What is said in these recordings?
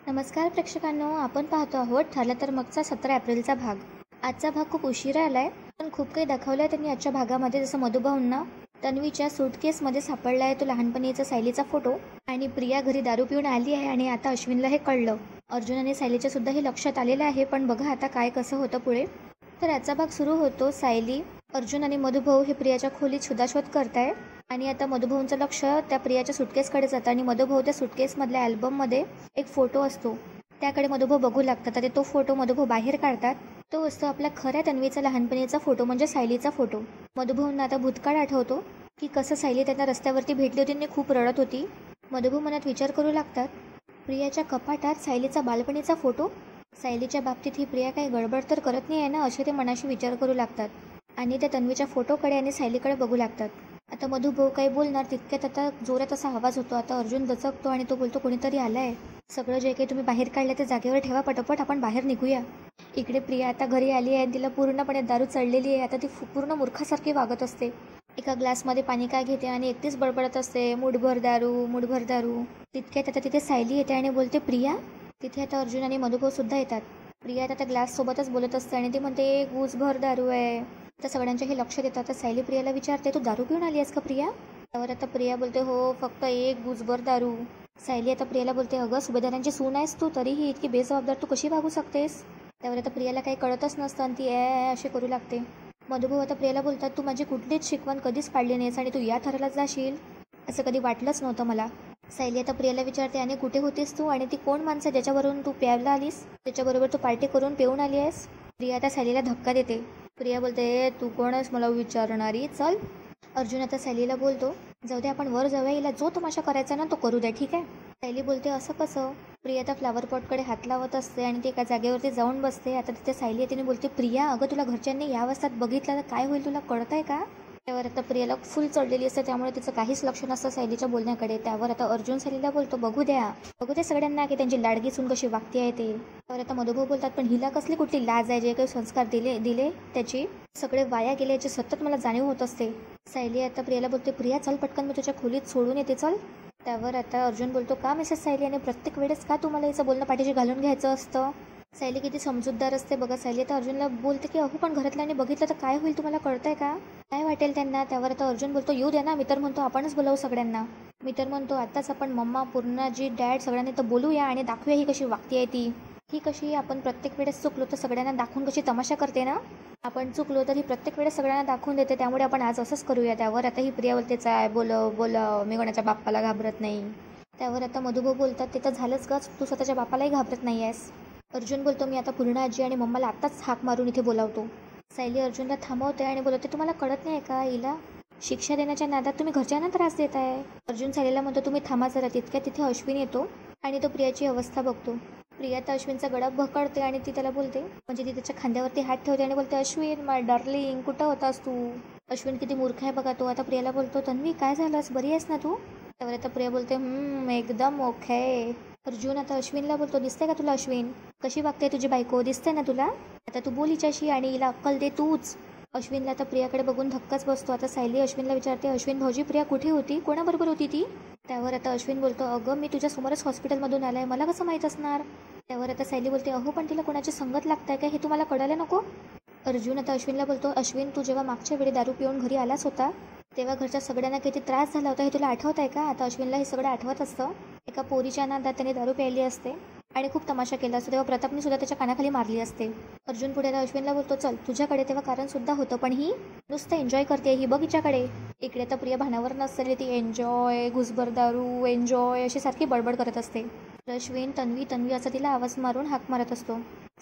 नमस्कार प्रेक्षकांनो, आपण पाहतो आहोत ठरलं तर मगचा 17 एप्रिलचा भाग. आजचा भाग खूप उशिरा आलाय, पण खूप काही दाखवलंय त्यांनी आजच्या भागामध्ये. जसं मधुभाऊंना तन्वीच्या सूटकेसमध्ये सापडला आहे तो लहानपणीचा सायलीचा फोटो, आणि प्रिया घरी दारू पिऊन आली आहे आणि आता अश्विनला हे कळलं. अर्जुन आणि सायलीच्या सुद्धा हे लक्षात आलेलं आहे, पण बघा आता काय कसं होतं पुढे. तर आजचा भाग सुरू होतो. सायली, अर्जुन आणि मधुभाऊ हे प्रियाच्या खोलीत शोधाशोध करताय, आणि आता मधुभाऊंचं लक्ष त्या प्रियाच्या सुटकेसकडे जातं, आणि मधुभाऊ त्या सुटकेसमधल्या अल्बममध्ये एक फोटो असतो त्याकडे मधुभाऊ बघू लागतात. आणि तो फोटो मधुभाऊ बाहेर काढतात. तो असतो आपल्या खऱ्या तन्वीचा लहानपणीचा फोटो, म्हणजे सायलीचा फोटो. मधुभाऊंना आता भूतकाळ आठवतो की कसं सायली त्यांना रस्त्यावरती भेटली होती आणि खूप रडत होती. मधुभाऊ मनात विचार करू लागतात, प्रियाच्या कपाटात सायलीचा बालपणीचा फोटो. सायलीच्या बाबतीत ही प्रिया काही गडबड तर करत नाही आहे ना, असे ते मनाशी विचार करू लागतात. आणि त्या तन्वीच्या फोटोकडे आणि सायलीकडे बघू लागतात. आता मधुभाऊ काही बोलणार तितक्यात आता जोरात असा आवाज होतो. आता अर्जुन दचकतो आणि तो बोलतो, कोणीतरी आलाय. सगळं जे काही तुम्ही बाहेर काढलं ते जागेवर ठेवा, पटपट आपण बाहेर निघूया. इकडे प्रिया आता घरी आली आहे, तिला पूर्णपणे दारू चढलेली आहे. आता ती पूर्ण मूर्खासारखी वागत असते. एका ग्लासमध्ये पाणी काय घेते आणि एकटीच बडबडत असते, मुठभर दारू, मुठभर दारू. तितक्यात आता तिथे सायली येते आणि बोलते, प्रिया. तिथे आता अर्जुन आणि मधुभाऊ सुद्धा येतात. प्रिया आता त्या ग्लास सोबतच बोलत असते आणि ती म्हणते, गुसभर दारू आहे. तर सगळ्यांचे हे लक्ष देतात. तर सायली प्रियाला विचारते, तू दारू पिऊन आली आहेस का प्रिया? त्यावर आता प्रिया बोलते, हो, फक्त एक गुजभर दारू. सायली आता प्रियाला बोलते, अगं सुभेदारांची सून आहेस तू, तरीही इतकी बेजबाबदार तू कशी वागू शकतेस? त्यावर आता प्रियाला काही कळतच नसतं आणि ती अशी करू लागते. मधुभाऊ आता प्रियाला बोलतात, तू माझी कुठलीच शिकवण कधीच पाळली नाहीस आणि तू या थराला जाशील असं कधी वाटलंच नव्हतं मला. सायली आता प्रियाला विचारते, आणि कुठे होतीस तू, आणि ती कोण माणसं ज्याच्यावरून तू प्यायला आलीस, त्याच्याबरोबर तू पार्टी करून पिऊन आली आहेस? प्रिया आता सायलीला धक्का देते. प्रिया बोलते, तू कोण आहेस मला विचारणारी, चल. अर्जुन आता सायलीला बोलतो, जाऊ दे आपण वर जाऊया, हिला जो तमाशा करायचा ना तो करू दे, ठीक आहे? सायली बोलते, असं कसं? प्रिया आता फ्लावर पॉटकडे हात लावत असते आणि ती एका जागेवरती जाऊन बसते. आता तिथे सायली तिने बोलते, प्रिया, अगं तुला घरच्यांनी या अवस्थेत बघितलं तर काय होईल तुला कळत आहे का? त्यावर आता प्रियाला फुल चढलेली असते, त्यामुळे तिचं काहीच लक्ष नसतं सायलीच्या बोलण्याकडे. त्यावर आता अर्जुन सायलीला बोलतो, बघू द्या सगळ्यांना की त्यांची लाडगी सून कशी वागते आहे ते. त्यावर आता मधुभाऊ बोलतात, पण हिला कसली कुठली लाज आहे, जे काही संस्कार दिले त्याची सगळे वाया गेले याची सतत मला जाणीव होत असते. सायली आता प्रियाला बोलते, प्रिया चल पटकन, मी तुझ्या खोलीत सोडून येते, चल. त्यावर आता अर्जुन बोलतो, का मिसेस सायली, आणि प्रत्येक वेळेस का तुम्हाला याचं बोलणं पाठीशी घालून घ्यायचं असतं? सायली किती समजूतदार असते बघा. सायली आता अर्जुनला बोलते की, अहो पण घरातल्याने बघितलं तर काय होईल तुम्हाला कळतंय का, काय वाटेल त्यांना? त्यावर आता अर्जुन बोलतो, येऊ द्या ना, मी तर म्हणतो आपणच बोलावू सगळ्यांना. मी तर म्हणतो आताच आपण मम्मा, पूर्णाजी, डॅड सगळ्यांनी तर बोलूया आणि दाखवूया ही कशी वागते आहे ही कशी आपण प्रत्येक वेळेस चुकलो तर सगळ्यांना दाखवून कशी तमाशा करते ना. आपण चुकलो तर ही प्रत्येक वेळेस सगळ्यांना दाखवून देते, त्यामुळे आपण आज असंच करूया. त्यावर आता ही प्रिया बोलते, चाय बोलव, मी कोणाच्या बाप्पाला घाबरत नाही. त्यावर आता मधुभाऊ बोलतात, ते तर झालंच ग, तू स्वतःच्या बापालाही घाबरत नाही आहेस. अर्जुन बोलतो, मी आता पूर्ण आजी आणि मम्माला आत्ताच हाक मारून इथे बोलावतो. सायली अर्जुनला थांबवते आणि बोलते, तुम्हाला कळत नाही का, हिला शिक्षा देण्याच्या नादात तुम्ही घरच्यांना त्रास देत आहे. अर्जुन सायलीला म्हणतो, तुम्ही थांबा जरा. तितक्या तिथे अश्विन येतो आणि तो प्रियाची अवस्था बघतो. प्रिया तर अश्विनचा गळा पकडते आणि ती त्याला बोलते, म्हणजे ती त्याच्या खांद्यावरती हात ठेवते आणि बोलते, अश्विन माय डार्लिंग, कुठं होतास तू? अश्विन किती मूर्ख आहे बघा तो. आता प्रियाला बोलतो, तन्वी काय झालंस, बरी आहेस ना तू? त्यावर आता प्रिया बोलते, एकदम ओके. अर्जुन आता अश्विनला बोलतो, दिसते का तुला अश्विन, कशी वागते तुझी बायको, दिसते ना तुला? आता तू बोल हिच्याशी आणि हिला अक्कल दे तूच. अश्विनला आता प्रियाकडे बघून धक्काच बसतो. आता सायली अश्विनला विचारते, अश्विन भाऊजी, प्रिया कुठे होती, कोणाबरोबर होती ती? त्यावर आता अश्विन बोलतो, अगं मी तुझ्या समोरच हॉस्पिटलमधून आलाय, मला कसं माहीत असणार? त्यावर आता सायली बोलते, अहो पण तिला कोणाची संगत लागताय का हे तुम्हाला कळायला नको? अर्जुन आता अश्विनला बोलतो, अश्विन तू जेव्हा मागच्या वेळी दारू पिऊन घरी आलास होता तेव्हा घरच्या सगळ्यांना किती त्रास झाला होता हे तुला आठवत आहे का? आता अश्विनला हे सगळं आठवत असतं. एका पोरीच्या नादात त्याने दारू प्यायली असते आणि खूप तमाशा केला असतो, तेव्हा प्रतापने सुद्धा त्याच्या कानाखाली मारली असते. अर्जुन पुढे अश्विनला बोलतो, चल तुझ्याकडे तेव्हा कारण सुद्धा होतं, पण ही नुसतं एन्जॉय करते, ही बघ हिच्याकडे. इकडे आता प्रिया भानावर नसते, ती एन्जॉय, घुसभर दारू, एन्जॉय अशी सारखी बडबड करत असते. अश्विन, तन्वी असा तिला आवाज मारून हाक मारत असतो.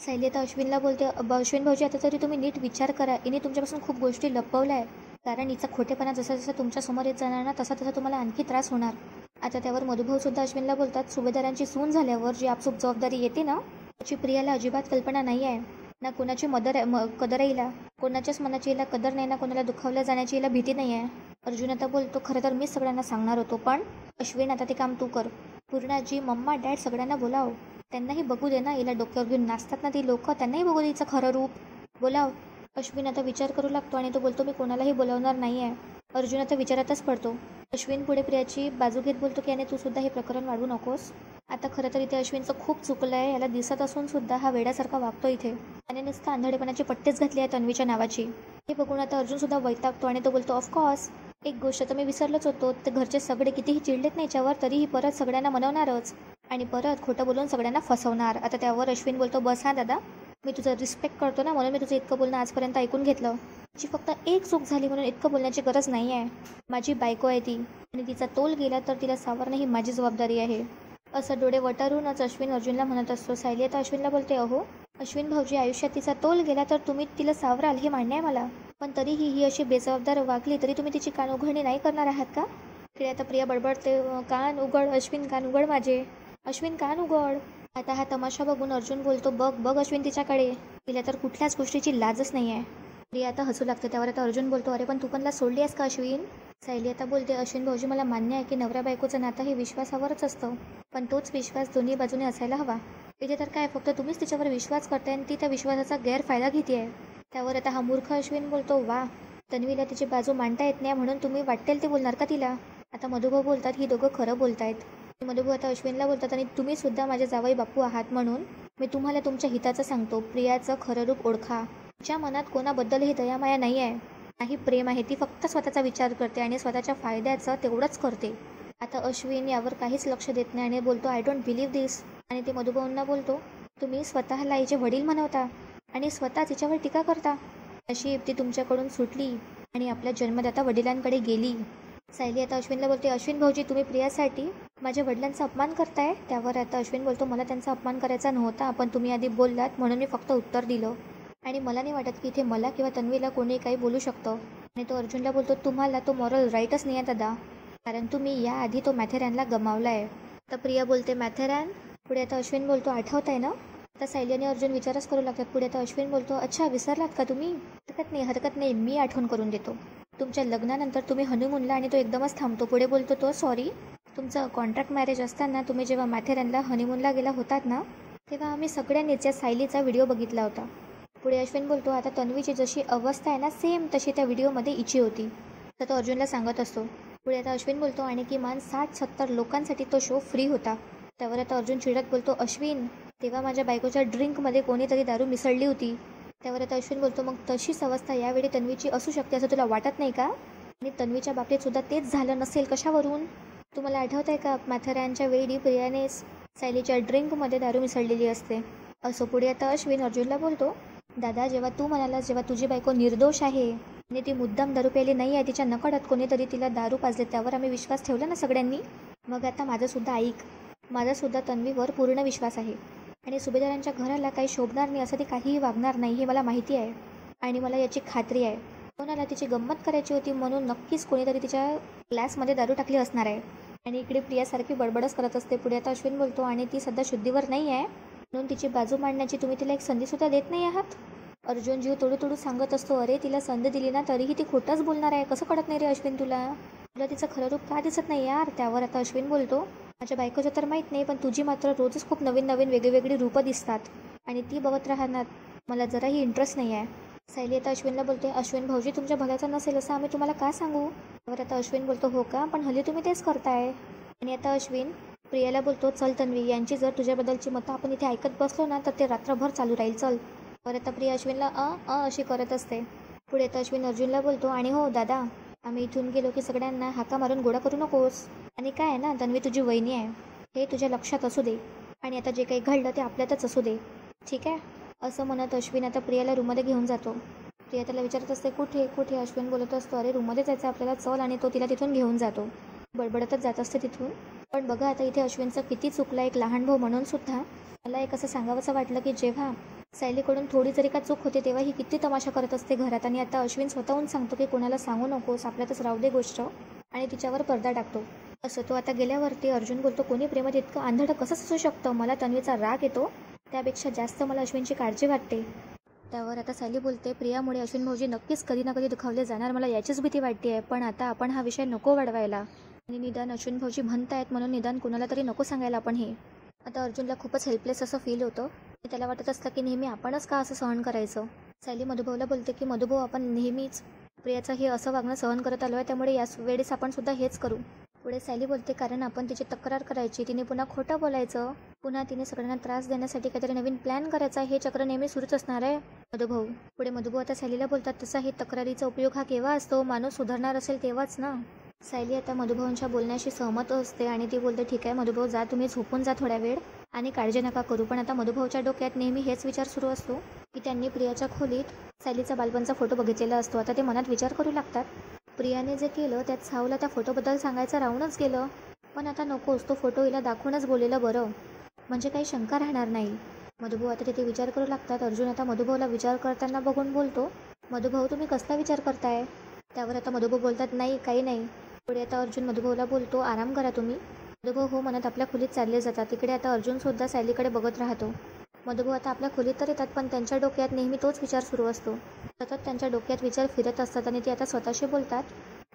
सायली आता अश्विनला बोलते, अश्विन भाऊजी आता तरी तुम्ही नीट विचार करा, हिने तुमच्यापासून खूप गोष्टी लपवल्या आहे, कारण हिचा खोटेपणा जसा जसा तुमच्या समोर येत जाणार ना तसा तसा तुम्हाला आणखी त्रास होणार. आता त्यावर मधुभाऊ सुद्धा अश्विनला बोलतात, सुभेदारांची सून झाल्यावर जी आपसूक जबाबदारी येते ना त्याची प्रियाला अजिबात कल्पना नाही आहे ना, कोणाची कदर येईल, कोणाच्याच मनाची हिला कदर नाही ना, कोणाला दुखावल्या जाण्याची हिला भीती नाही आहे. अर्जुन आता बोलतो, खरं तर मीच सगळ्यांना सांगणार होतो, पण अश्विन आता ते काम तू कर. पूर्णाजी, मम्मा, डॅड सगळ्यांना बोलाव, त्यांनाही बघू दे ना, हिला डोक्यावर घेऊन नाचतात ना ती लोक, त्यांनाही बघू दे हिचं खरं रूप, बोलाव. अश्विन आता विचार करू लागतो आणि तो बोलतो, मी कोणालाही बोलावणार नाही आहे. अर्जुन आता विचारातच पडतो. अश्विन पुढे प्रियाची बाजू घेत बोलतो की, आणि तू सुद्धा हे प्रकरण वाढवू नकोस. आता खरं तर इथे अश्विनचं खूप चुकलं आहे. याला दिसत असून सुद्धा हा वेड्यासारखा वागतो इथे. आणि नुसतं आंधळेपणाची पट्टीच घातली आहे तन्वीच्या नावाची. हे बघून आता अर्जुन सुद्धा वैतागतो आणि तो बोलतो, ऑफकोर्स एक गोष्ट तर मी विसरलोच होतो, तर घरचे सगळे कितीही चिडलेत नाही याच्यावर तरीही परत सगळ्यांना मनवणारच आणि परत खोटं बोलून सगळ्यांना फसवणार. आता त्यावर अश्विन बोलतो, बस हा दादा, मी तुझं रिस्पेक्ट करतो ना, म्हणून मी तुझं इतकं बोलणं आजपर्यंत ऐकून घेतलं. तिची फक्त एक चूक झाली म्हणून इतकं बोलण्याची गरज नाही आहे. माझी बायको आहे ती आणि तिचा तोल गेला तर तिला सावरणं ही माझी जबाबदारी आहे. असं डोळे वटारूनच अश्विन अर्जुनला म्हणत असतो. सायली आता अश्विनला बोलते, अहो अश्विन भाऊजी, आयुष्यात तिचा तोल गेला तर तुम्ही तिला सावराल हे मान्य आहे मला, पण तरीही ही अशी बेजबाबदार वागली तरी तुम्ही तिची कान उघडणी नाही करणार आहात का? तिकडे आता प्रिया बडबडते, कान उघड अश्विन, कान उघड माझे, अश्विन कान उघड. आता हा तमाशा बघून अर्जुन बोलतो, बघ बघ अश्विन तिच्याकडे, तिला तर कुठल्याच गोष्टीची लाजच नाही आहे. प्रिया आता हसू लागते. त्यावर आता अर्जुन बोलतो, अरे पण तू पण सोडली आहेस का अश्विन? सायली आता बोलते, अश्विन भाऊजी मला मान्य आहे की नवऱ्या बायकोचं नातं हे विश्वासावरच असतं, पण तोच विश्वास दोन्ही बाजूने असायला हवा. इथे तर काय फक्त तुम्हीच तिच्यावर विश्वास करताय आणि ती त्या विश्वासाचा गैरफायदा घेते आहे. त्यावर आता हा मूर्ख अश्विन बोलतो, वा तन्वीला तिची बाजू मांडता येत नाही म्हणून तुम्ही वाटेल ते बोलणार का तिला? आता मधुभाऊ बोलतात, ही दोघं खरं बोलतायत. मधुभाऊ आता अश्विनला बोलतात, आणि तुम्ही सुद्धा माझे जावई बापू आहात म्हणून मी तुम्हाला तुमच्या हिताचं सांगतो, प्रियाचं खरं रूप ओळखा. तिच्या मनात कोणाबद्दलही दयामाया नाही आहे, नाही प्रेम आहे. ती फक्त स्वतःचा विचार करते आणि स्वतःच्या फायद्याचं तेवढंच करते. आता अश्विन यावर काहीच लक्ष देत नाही आणि बोलतो, आय डोंट बिलीव्ह दिस. आणि ते मधुभाऊंना बोलतो, तुम्ही स्वतःला हिचे वडील म्हणवता आणि स्वतःच हिच्यावर टीका करता. अशी युक्ती तुमच्याकडून सुटली आणि आपल्या जन्मदाता वडिलांकडे गेली. सायली आता अश्विनला बोलते, अश्विन भाऊजी तुम्ही प्रियासाठी माझ्या वडिलांचा अपमान करताय. त्यावर आता अश्विन बोलतो, मला त्यांचा अपमान करायचा नव्हता, पण तुम्ही आधी बोललात म्हणून मी फक्त उत्तर दिलं आणि मला नाही वाटत की इथे मला किंवा तन्वीला कोणी काही बोलू शकतं. आणि तो अर्जुनला बोलतो, तुम्हाला तो मॉरल राईटच नाही आहे दादा, कारण तुम्ही याआधी तो मॅथेरॅनला गमावला आहे. तर प्रिया बोलते, मॅथेरॅन? पुढे आता अश्विन बोलतो, आठवत आहे ना? आता सायली आणि अर्जुन विचारच करू लागतात. पुढे आता अश्विन बोलतो, अच्छा विसरलात का तुम्ही? हरकत नाही, मी आठवण करून देतो. तुमच्या लग्नानंतर तुम्ही हनीमूनला आणि तो एकदमच थांबतो. पुढे बोलतो तो, सॉरी, तुमचं कॉन्ट्रॅक्ट मॅरेज असताना तुम्ही जेव्हा मॅथेरॅनला हनीमूनला गेला होतात ना, तेव्हा आम्ही सगळ्यांनीच या सायलीचा व्हिडिओ बघितला होता. पुढे अश्विन बोलतो, आता तन्वीची जशी अवस्था आहे ना सेम तशी त्या व्हिडिओमध्ये इची होती. तर तो अर्जुनला सांगत असतो. पुढे आता अश्विन बोलतो, आणि किमान 60-70 लोकांसाठी तो शो फ्री होता. त्यावर आता अर्जुन चिडत बोलतो, अश्विन तेव्हा माझ्या बायकोच्या ड्रिंकमध्ये कोणीतरी दारू मिसळली होती. त्यावर आता अश्विन बोलतो, मग तशीच अवस्था यावेळी तन्वीची असू शकते असं तुला वाटत नाही का? आणि तन्वीच्या बाबतीत सुद्धा तेच झालं नसेल कशावरून? तुम्हाला आठवत आहे का मॅथेरॅनच्या वेळी प्रियाने सायलीच्या ड्रिंकमध्ये दारू मिसळलेली असते असं. पुढे आता अश्विन अर्जुनला बोलतो, दादा जेव्हा तू म्हणालास जेव्हा तुझी बायको निर्दोष आहे आणि ती मुद्दाम दारू प्यायली नाही आहे, तिच्या नकळत कोणीतरी तिला दारू पाजले, त्यावर आम्ही विश्वास ठेवला ना सगळ्यांनी, मग आता माझंसुद्धा ऐक, माझासुद्धा तन्वीवर पूर्ण विश्वास आहे आणि सुभेदारांच्या घराला काही शोभणार नाही असं ती काहीही वागणार नाही हे मला माहिती आहे आणि मला याची खात्री आहे. कोणाला तिची गंमत करायची होती म्हणून नक्कीच कोणीतरी तिच्या ग्लासमध्ये दारू टाकली असणार आहे. आणि इकडे प्रियासारखी बडबडच करत असते. पुढे आता अश्विन बोलतो, आणि ती सध्या शुद्धीवर नाही आहे म्हणून तिची बाजू मांडण्याची तुम्ही तिला एक संधीसुद्धा देत नाही आहात. अर्जुन जीव तोडू सांगत असतो, अरे तिला संधी दिली ना तरीही ती खोटंच बोलणार आहे. कसं कळत नाही रे अश्विन तुला तिचं खरं रूप का दिसत नाही यार? त्यावर आता अश्विन बोलतो, माझ्या बायकोचं तर माहीत नाही, पण तुझी मात्र रोजच खूप नवीन नवीन वेगळी रूपं दिसतात आणि ती बघत राहणार मला जराही इंटरेस्ट नाही आहे. सायली आता अश्विनला बोलते, अश्विन भाऊजी तुमच्या भल्याचं नसेल असं आम्ही तुम्हाला का सांगू? त्यावर आता अश्विन बोलतो, हो का, पण हल्ली तुम्ही तेच करताय. आणि आता अश्विन प्रियाला बोलतो, चल तन्वी, यांची जर तुझ्याबद्दलची मतं आपण इथे ऐकत बसलो ना तर ते रात्रभर चालू राहील, चल. तर आता प्रिया अश्विनला अशी करत असते. पुढे आता अश्विन अर्जुनला बोलतो, आणि हो दादा, आम्ही इथून गेलो की सगळ्यांना हाका मारून गोळा करू नकोस. आणि काय आहे ना, तन्वी तुझी वहिनी आहे हे तुझ्या लक्षात असू दे आणि आता जे काही घडलं ते आपल्यातच असू दे, ठीक आहे? असं म्हणत अश्विन आता प्रियाला रूममध्ये घेऊन जातो. प्रिया त्याला विचारत असते, कुठे कुठे? अश्विन बोलत असतो, अरे रूममध्ये जायचं आपल्याला, चल. आणि तो तिला तिथून घेऊन जातो. बडबडतच जात असते तिथून. पण बघा आता इथे अश्विनचं किती चुकलं. एक लहान भाऊ म्हणून सुद्धा मला एक असं सांगावंसं वाटलं की जेव्हा सायलीकडून थोडी जरी का चूक होते तेव्हा ही किती तमाशा करत असते घरात. आणि आता अश्विन स्वतःहून सांगतो की कोणाला सांगू नकोस, आपल्यातच राहू दे गोष्ट, आणि तिच्यावर पडदा टाकतो. असं तो आता गेल्यावरती अर्जुन बोलतो, कोणी प्रेमात इतकं आंधळं कसं असू शकतं? मला तन्वीचा राग येतो, त्यापेक्षा जास्त मला अश्विनची काळजी वाटते. त्यावर आता सायली बोलते, प्रियामुळे अश्विन भाऊजी नक्कीच कधी ना कधी दुखावले जाणार, मला याचीच भीती वाटते आहे. पण आता आपण हा विषय नको वाढवायला आणि निदान अश्विन भाऊजी म्हणतायत म्हणून निदान कुणाला तरी नको सांगायला आपण हे. आता अर्जुनला खूपच हेल्पलेस असं फील होतं. त्याला वाटत असतं की नेहमी आपणच का असं सहन करायचं. सायली मधुभाऊला बोलते की मधुभाऊ, आपण नेहमीच प्रियाचं हे असं वागणं सहन करत आलो आहे, त्यामुळे याच वेळेस आपण सुद्धा हेच करू. पुढे सायली बोलते कारण आपण तिची तक्रार करायची, तिने पुन्हा खोटं बोलायचं, पुन्हा तिने सगळ्यांना त्रास देण्यासाठी काहीतरी नवीन प्लॅन करायचा, हे चक्र नेहमी सुरूच असणार आहे मधुभाऊ. पुढे मधुभाऊ आता सायलीला बोलतात तसा हे तक्रारीचा उपयोग हा केव्हा असतो, माणूस सुधारणार असेल तेव्हाच ना. सायली आता मधुभाऊंच्या बोलण्याशी सहमत असते आणि ती बोलते ठीक आहे मधुभाऊ जा, तुम्ही झोपून जा थोड्या वेळ आणि काळजी नका करू. पण आता मधुभाऊच्या डोक्यात नेहमी हेच विचार सुरू असतो की त्यांनी प्रियाच्या खोलीत सायलीचा बालपणचा फोटो बघितलेला असतो. आता ते मनात विचार करू लागतात प्रियाने जे केलं त्यात सावला त्या फोटोबद्दल सांगायचं राहूनच गेलं, पण आता नकोच, तो फोटो हिला दाखवूनच बोललेलं बरं, म्हणजे काही शंका राहणार नाही. मधुभाऊ आता तिथे विचार करू लागतात. अर्जुन आता मधुभाऊला विचार करताना बघून बोलतो मधुभाऊ तुम्ही कसला विचार करताय. त्यावर आता मधुभाऊ बोलतात नाही काही नाही. पुढे आता अर्जुन मधुभाऊला बोलतो आराम करा तुम्ही. मधुभाऊ हो म्हणत आपल्या खोलीत चालले जातात. तिकडे आता अर्जुन सुद्धा सायलीकडे बघत राहतो. मधुभाऊ आता आपल्या खोलीत तर येतात पण त्यांच्या डोक्यात नेहमी तोच विचार सुरू असतो. सतत त्यांच्या डोक्यात विचार फिरत असतात आणि ते आता स्वतःशी बोलतात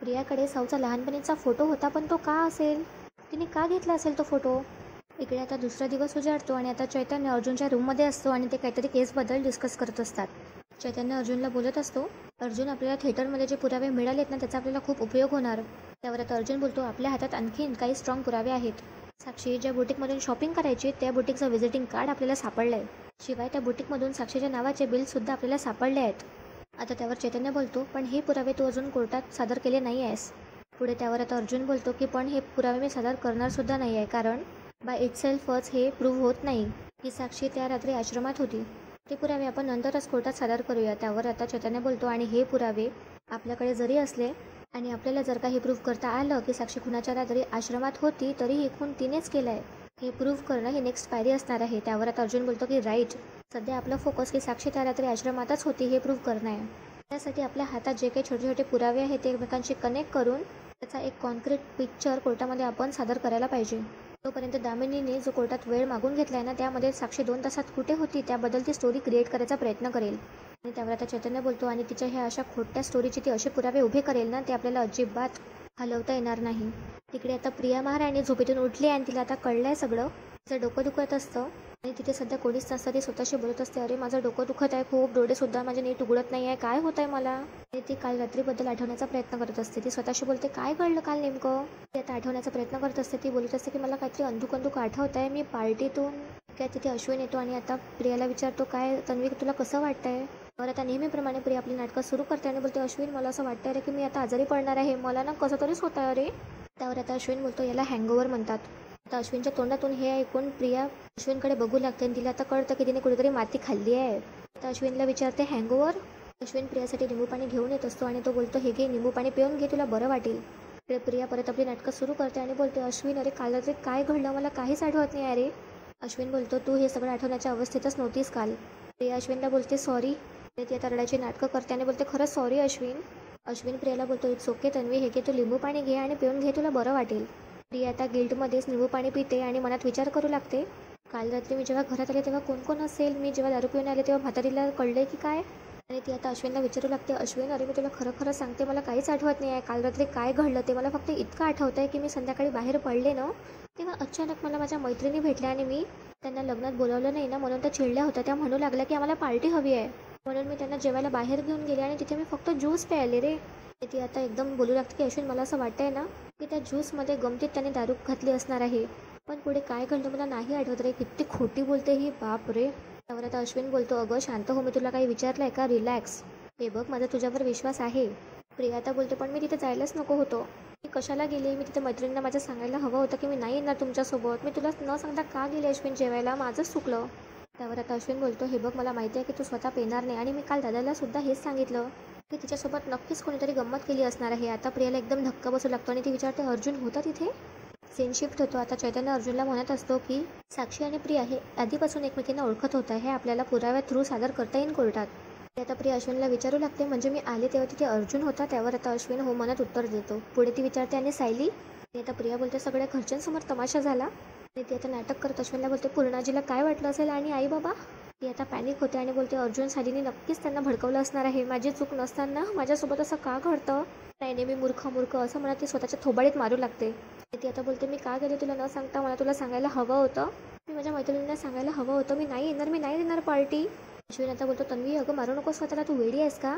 प्रियाकडे साऊचा लहानपणीचा फोटो होता पण तो का असेल, तिने का घेतला असेल तो फोटो. इकडे आता दुसरा दिवस उजाडतो आणि आता चैतन्य अर्जुनच्या रूममध्ये असतो आणि ते काहीतरी केसबद्दल डिस्कस करत असतात. चैतन्य अर्जुनला बोलत असतो अर्जुन आपल्याला थिएटरमध्ये जे पुरावे मिळालेत ना त्याचा आपल्याला खूप उपयोग होणार. त्यावर आता अर्जुन बोलतो आपल्या हातात आणखीन काही स्ट्रॉंग पुरावे आहेत. साक्षी ज्या बुटीकमधून शॉपिंग करायची त्या बुटीकचं व्हिजिटिंग कार्ड आपल्याला सापडलं आहे. शिवाय त्या बुटीकमधून साक्षीच्या नावाचे बिलसुद्धा आपल्याला सापडले आहेत. आता त्यावर चैतन्य बोलतो पण हे पुरावे तू अजून कोर्टात सादर केले नाही आहेस. पुढे त्यावर आता अर्जुन बोलतो की पण हे पुरावे मी सादर करणार सुद्धा नाही आहे कारण बाय इटसेल्फच हे प्रूव्ह होत नाही की साक्षी त्या रात्री आश्रमात होती. ते पुरावे आपण नंतरच कोर्टात सादर करूया. त्यावर आता चैतन्य बोलतो आणि हे पुरावे आपल्याकडे जरी असले आणि आपल्याला जर का हे प्रूव्ह करता आलं की साक्षी खुनाच्या रात्री आश्रमात होती तरी हे खून तिनेच केलं आहे, हे प्रूव्ह करणं ही नेक्स्ट पायरी असणार आहे. त्यावर आता अर्जुन बोलतो की राईट, सध्या आपला फोकस की साक्षी त्या रात्री आश्रमातच होती हे प्रूव्ह करणं आहे. त्यासाठी आपल्या हातात जे काही छोटे छोटे पुरावे आहेत ते एकमेकांशी कनेक्ट करून त्याचा एक कॉन्क्रीट पिक्चर कोर्टामध्ये आपण सादर करायला पाहिजे. तोपर्यंत दामिनीने जो कोर्टात वेळ मागून घेतला आहे ना त्यामध्ये साक्षी 2 तासात कुठे होती त्याबद्दल ती स्टोरी क्रिएट करायचा प्रयत्न करेल. आणि त्यावर आता चैतन्य बोलतो आणि तिच्या ह्या अशा खोट्या स्टोरीची ती असे पुरावे उभे करेल ना ते आपल्याला अजिबात हलवता येणार नाही. तिकडे आता प्रिया महाराणी झोपेतून उठली आणि तिला आता कळलंय सगळं, तिचं डोकं दुखत असतं आणि तिथे सध्या कोणीच नसतं. ती स्वतःशी बोलत असते अरे माझं डोकं दुखत आहे खूप, डोळेसुद्धा माझे नीट उघडत नाही आहे, काय होत आहे मला. आणि ती काल रात्रीबद्दल आठवण्याचा प्रयत्न करत असते. ती स्वतःशी बोलते काय घडलं काल नेमकं, ती आता आठवण्याचा प्रयत्न करत असते. ती बोलत असते की मला काहीतरी अंधुक आठवत आहे, मी पार्टीतून काय. तिथे अश्विन येतो आणि आता प्रियाला विचारतो काय तन्वी तुला कसं वाटतंय. तर आता नेहमीप्रमाणे प्रिया आपली नाटकं सुरू करते आणि बोलते अश्विन मला असं वाटतंय रे की मी आता आजारी पडणार आहे, मला ना कसं तरीच होत आहे अरे. त्यावर आता अश्विन बोलतो याला हँगओव्हर म्हणतात. आता अश्विनच्या तोंडातून हे ऐकून प्रिया अश्विनकडे बघू लागते आणि तिला आता कळतं की तिने कुठेतरी माती खाल्ली आहे. आता अश्विनला विचारते हँगओव्हर. अश्विन प्रियासाठी निंबू पाणी घेऊन येत असतो आणि तो बोलतो हे घे निंबू पाणी पिऊन घे तुला बरं वाटेल. इकडे प्रिया परत आपली नाटकं सुरू करते आणि बोलते अश्विन अरे काल रात्री काय घडलं मला काहीच आठवत नाही अरे. अश्विन बोलतो तू हे सगळं आठवण्याच्या अवस्थेतच नव्हतीस काल. प्रिया अश्विनला बोलते सॉरी. ती आता रडायची नाटकं करते आणि बोलते खरंच सॉरी अश्विन. अश्विन प्रियाला बोलतो इट्स ओके तन्वी, हे घे तू लिंबू पाणी घे आणि पिऊन घे तुला बरं वाटेल. प्रिया आता गिल्टमध्येच निंबू पाणी पिते आणि मनात विचार करू लागते काल रात्री मी जेव्हा घरात आले तेव्हा कोण कोण असेल, मी जेव्हा दारू पिऊन आले तेव्हा म्हातारीला कळले की काय. आणि ती आता अश्विनला विचारू लागते अश्विन अरे मी तुला खरं खरं सांगते मला काहीच आठवत नाही आहे काल रात्री काय घडलं ते. मला फक्त इतकं आठवतं आहे की मी संध्याकाळी बाहेर पडले ना तेव्हा अचानक मला माझ्या मैत्रिणी भेटल्या आणि मी त्यांना लग्नात बोलावलं नाही ना म्हणून त्या चिडल्या होत्या. त्या म्हणू लागल्या की आम्हाला पार्टी हवी आहे म्हणून मी त्यांना जेवायला बाहेर घेऊन गेले आणि तिथे मी फक्त ज्यूस प्यायले रे. ती आता एकदम बोलू लागते की अश्विन मला असं वाटतंय ना की त्या ज्यूसमध्ये गमतीत त्याने दारू घातली असणार आहे, पण पुढे काय घडलं मला नाही आठवत रे. किती खोटी बोलते ही बाप रे. त्यावर आता अश्विन बोलतो अगं शांत हो, मी तुला काही विचारलं आहे का, रिलॅक्स. हे बघ माझा तुझ्यावर विश्वास आहे. प्रिया आता बोलते पण मी तिथे जायलाच नको होतो, मी कशाला गेली, मी तिथे मैत्रिणींना माझ्या सांगायला हवं होतं की मी नाही येणार तुमच्यासोबत, मी तुला न सांगता का गेले अश्विन जेवायला, माझंच चुकलं. त्यावर आता अश्विन बोलतो हे बघ मला माहिती आहे की तू स्वतः पेणार नाही आणि मी काल दादाला सुद्धा हेच सांगितलं की तिच्यासोबत नक्कीच कोणीतरी गंमत केली असणार आहे. आता प्रियाला एकदम धक्का बसू लागतो आणि ती विचारते अर्जुन होता तिथे. सीन शिफ्ट होतो. आता चैतन्य अर्जुनला म्हणत असतो की साक्षी आणि प्रिया हे आधीपासून एकमेकींना ओळखत होतं, हे आपल्याला पुराव्या थ्रू सादर करता येईल कोर्टात. आता प्रिया अश्विनला विचारू लागते म्हणजे मी आले तेव्हा तिथे अर्जुन होता. त्यावर आता अश्विन हो म्हणत उत्तर देतो. पुढे ती विचारते आणि सायली. आता प्रिया बोलते सगळ्या घरच्यांसमोर तमाशा झाला. आणि ती आता नाटक करत अश्विनला बोलते पूर्णाजीला काय वाटलं असेल आणि आई बाबा. ती आता पॅनिक होते आणि बोलते अर्जुन सायलीने नक्कीच त्यांना भडकवलं असणार आहे, माझी चूक नसताना माझ्यासोबत असं का घडतं. नाही मी मूर्ख असं म्हणत ती स्वतःच्या थोबाडीत मारू लागते. ती आता बोलते मी का गेले तुला न सांगता, मला तुला सांगायला हवं होतं, मी माझ्या मैत्रिणींना सांगायला हवं होतं, मी नाही नाही देणार पार्टी. अश्विन आता बोलतो तन्वी अगं मारू नको स्वतःला, तू वेडी आहेस का.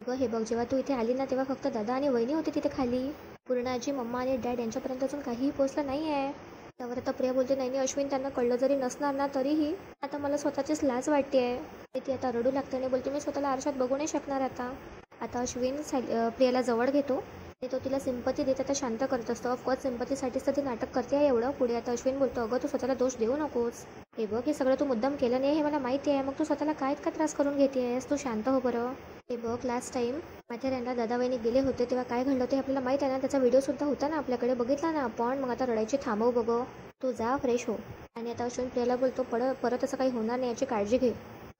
अगं हे बघ जेव्हा तू इथे आली ना तेव्हा फक्त दादा आणि वहिनी होती तिथे खाली. पूर्णाजी, मम्मा आणि डॅड यांच्यापर्यंत अजून काहीही पोचलं नाही आहे. त्यावर आता प्रिया बोलते, नाही नाही अश्विन, त्यांना कळलं जरी नसणार ना तरीही आता मला स्वतःचीच लाज वाटते आहे. ती आता रडू लागते आणि बोलते, मी स्वतःला आरशात बघू नाही शकणार आता. अश्विन प्रियाला जवळ घेतो आणि तो तिला सिंपती देत आता शांत करत असतो. ऑफकोर्स सिंपतीसाठीच तर ती नाटक करते आहे एवढं. पुढे आता अश्विन बोलतो, अगं तू स्वतःला दोष देऊ नकोस. हे बघ, हे सगळं तू मुद्दाम केलं नाही हे मला माहिती आहे. मग तू स्वतःला काय इतका त्रास करून घेते आहेस? तू शांत हो बरं. हे बघ, लास्ट टाईम माथेरानला दादाबाईंनी गेले होते तेव्हा काय घडलं ते आपल्याला माहीत आहे ना. त्याचा व्हिडिओसुद्धा होता ना आपल्याकडे, बघितला ना आपण. मग आता रडायची थांबव बघ, तू जा फ्रेश हो. आणि आता अश्विन प्रियाला बोलतो, परत असं काही होणार नाही याची काळजी घे,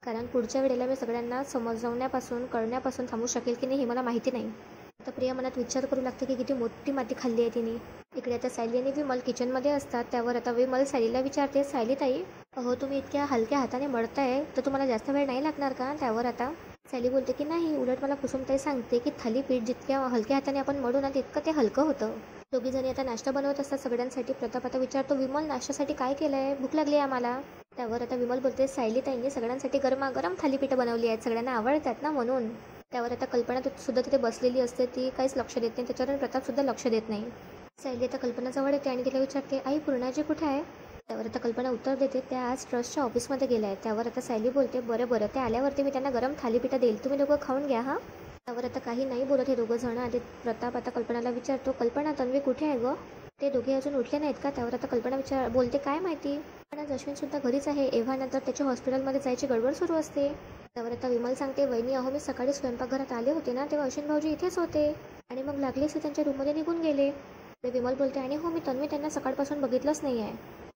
कारण पुढच्या वेळेला मी सगळ्यांना समजवण्यापासून कळण्यापासून थांबू शकेल की नाही हे मला माहिती नाही. आता प्रिया मनात विचार करू लागते की किती मोठी माती खाल्ली आहे तिने. इकडे आता सायली आणि विमल किचनमध्ये असतात. त्यावर आता विमल सायलीला विचारते, सायली ताई, अहो तुम्ही इतक्या हलक्या हाताने मळताय तर तुम्हाला जास्त वेळ नाही लागणार का? त्यावर आता सायली बोलते की नाही, उलट मला कुसुमताई सांगते की थालीपीठ जितक्या हलक्या हाताने आपण मळू ना तितकं ते हलकं होतं. दोघी जणी आता नाश्ता बनवत असतात सगळ्यांसाठी. प्रताप आता विचारतो, विमल नाश्त्यासाठी काय केलंय? भूक लागली आहे आम्हाला. त्यावर आता विमल बोलते, सायली ताईंनी सगळ्यांसाठी गरमागरम थालीपीठं बनवली आहेत, सगळ्यांना आवडतात ना म्हणून. त्यावर आता कल्पना सुद्धा तिथे बसलेली असते, ती काहीच लक्ष देत नाही. त्याच्यावर प्रताप सुद्धा लक्ष देत नाही. सायली आता कल्पनाजवळ येते आणि तिला विचारते, आई पूर्णाजी कुठे आहे? त्यावर आता कल्पना उत्तर देते, त्या आज ट्रस्टच्या ऑफिसमध्ये गेल्या आहेत. त्यावर आता सायली बोलते, बरं ते आल्यावरती मी त्यांना गरम थालीपीठं देईल, तुम्ही लोकं खाऊन घ्या हा. त्यावर आता काही नाही बोलत हे दोघं जण. आधी प्रताप आता कल्पनाला विचारतो, कल्पना तन्वी कुठे आहे गं? ते दोघे अजून उठले नाहीत का? त्यावर आता कल्पना बोलते, काय माहिती, पण आज अश्विन सुद्धा घरीच आहे. एव्हानंतर त्याची हॉस्पिटलमध्ये जायची गडबड सुरू असते. त्यावर आता विमल सांगते, वहिनी अहो मी सकाळी स्वयंपाकघरात आले होते ना तेव्हा अश्विन भाऊजी इथेच होते आणि मग लागलेच ते त्यांच्या रूममध्ये निघून गेले. विमल बोलते, आणि हो मी तन्वी त्यांना सकाळपासून बघितलंच नाही आहे.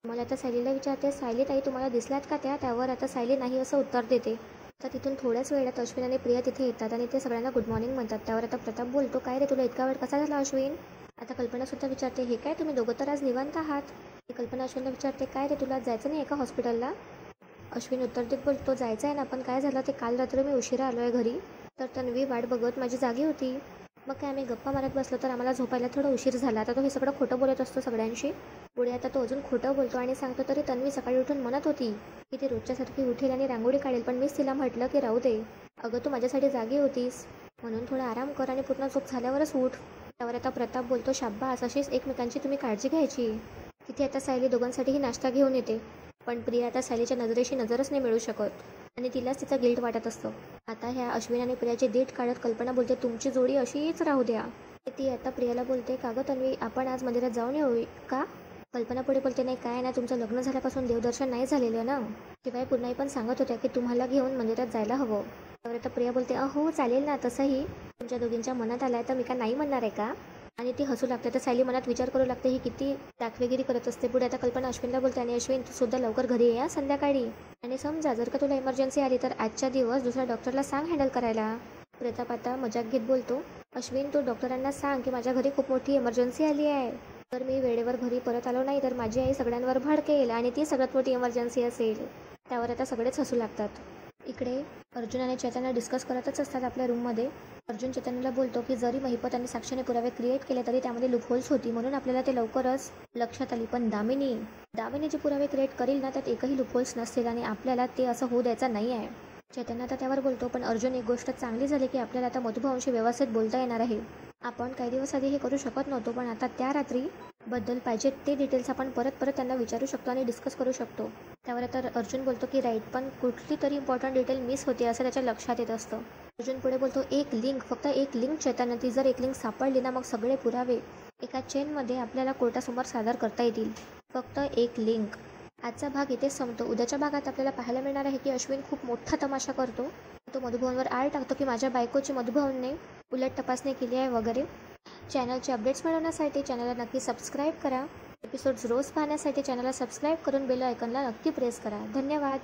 मला आता सायलीला विचारते, सायली ताई तुम्हाला दिसल्यात का त्या? त्यावर आता सायली नाही असं उत्तर देते. आता तिथून थोड्याच वेळात अश्विन आणि प्रिया तिथे येतात आणि ते सगळ्यांना गुड मॉर्निंग म्हणतात. त्यावर आता प्रताप बोलतो, काय रे तुला इतका वेळ कसा झाला अश्विन? आता कल्पना सुद्धा विचारते, हे काय तुम्ही दोघं तर आज निवांत आहात? कल्पना अश्विनला विचारते, काय रे तुला जायचं नाही एका हॉस्पिटलला? अश्विन उत्तर देत बोलतो, जायचं आहे ना, पण काय झालं ते काल रात्री मी उशिरा आलो आहे घरी, तर तन्वी वाट बघत माझी जागी होती. मग काय आम्ही गप्पा मारत बसलो तर आम्हाला झोपायला थोडा उशीर झाला. आता तो हे सगळं खोटं बोलत असतो सगळ्यांशी. पुढे आता तो अजून खोटं बोलतो आणि सांगतो, तरी तन्वी सकाळी उठून म्हणत होती की ती रोजच्यासारखी उठेल आणि रांगोळी काढेल, पण मीच तिला म्हटलं की राहू दे, अगं तू माझ्यासाठी जागी होतीस म्हणून थोडा आराम कर आणि पूर्ण झोप झाल्यावरच उठ. त्यावर आता प्रताप बोलतो, शाब्बास, अशीच एकमेकांची तुम्ही काळजी घ्यायची. तिथे आता सायली दोघांसाठीही नाश्ता घेऊन येते, पण प्रिया आता सायलीच्या नजरेशी नजरच नाही मिळू शकत आणि तिलाच तिचा गिल्ट वाटत असतो. आता ह्या अश्विन आणि प्रियाची डेट काढत कल्पना बोलते, तुमची जोडी अशीच राहू द्या. ती आता प्रियाला बोलते, का गं तन्वी, आपण आज मंदिरात जाऊन येऊ का? कल्पना पुढे बोलते, नाही काय ना, तुमचं लग्न झाल्यापासून देवदर्शन नाही झालेलं ना. शिवाय पुन्हाही पण सांगत होत्या की तुम्हाला घेऊन मंदिरात जायला हवं. त्यावर आता प्रिया बोलते, हो चालेल ना, तसंही तुमच्या दोघींच्या मनात आलाय तर मी का नाही म्हणणार आहे का? आणि ती हसू लागते. तर सायली मनात विचार करू लागते, ही किती दाखवेगिरी करत असते. पुढे आता कल्पना अश्विनला बोलते, आणि अश्विन तू सुद्धा लवकर घरी ये संध्याकाळी, आणि समजा जर का तुला इमर्जन्सी आली तर आजच्या दिवस दुसऱ्या डॉक्टरला सांग हँडल करायला. प्रताप आता मजाक घेत बोलतो, अश्विन तू डॉक्टरांना सांग की माझ्या घरी खूप मोठी इमर्जन्सी आली आहे, तर मी वेळेवर घरी परत आलो नाही तर माझी आई सगळ्यांवर भडकेल आणि ती सगळ्यात मोठी इमर्जन्सी असेल. त्यावर आता सगळेच हसू लागतात. इकडे अर्जुन आणि चैतन्य डिस्कस करतच असतात आपल्या रूममध्ये. अर्जुन चैतन्यला बोलतो की जरी महिपत आणि साक्षीने पुरावे क्रिएट केले तरी त्यामध्ये लूपहोल्स होती, म्हणून आपल्याला ते लवकरच लक्षात आली. पण दामिनी जे पुरावे क्रिएट करील ना त्यात एकही लूपहोल्स नसतील आणि आपल्याला ते असं होऊ द्यायचं नाही आहे. चैतन्य आता त्यावर बोलतो, पण अर्जुन एक गोष्ट चांगली झाली की आपल्याला आता मधुभाऊंशी व्यवस्थित बोलता येणार आहे. आपण काही दिवस आधी हे करू शकत नव्हतो, पण आता त्या रात्री बद्दल पाहिजे ते डिटेल्स आपण परत त्यांना विचारू शकतो आणि डिस्कस करू शकतो. त्यावर आता अर्जुन बोलतो की राईट, पण कुठली तरी इम्पॉर्टंट डिटेल मिस होती असं त्याच्या लक्षात येत असतं. अर्जुन पुढे बोलतो, फक्त एक लिंक चैतन्य, ती जर एक लिंक सापडली ना मग सगळे पुरावे एका चेनमध्ये आपल्याला कोर्टासमोर सादर करता येतील. फक्त एक लिंक. आजचा भाग इथेच संपतो. उद्याच्या भागात आपल्याला पाहायला मिळणार आहे की अश्विन खूप मोठा तमाशा करतो. तो मधुभाऊंवर आळ टाकतो की माझ्या बायकोची मधुभाऊंने उलट तपासणी केली आहे वगैरे. चॅनलचे अपडेट्स मिळवण्यासाठी चॅनलला नक्की सबस्क्राईब करा. एपिसोड्स रोज पाहण्यासाठी चॅनलला सबस्क्राईब करून बेल आयकॉनला नक्की प्रेस करा. धन्यवाद.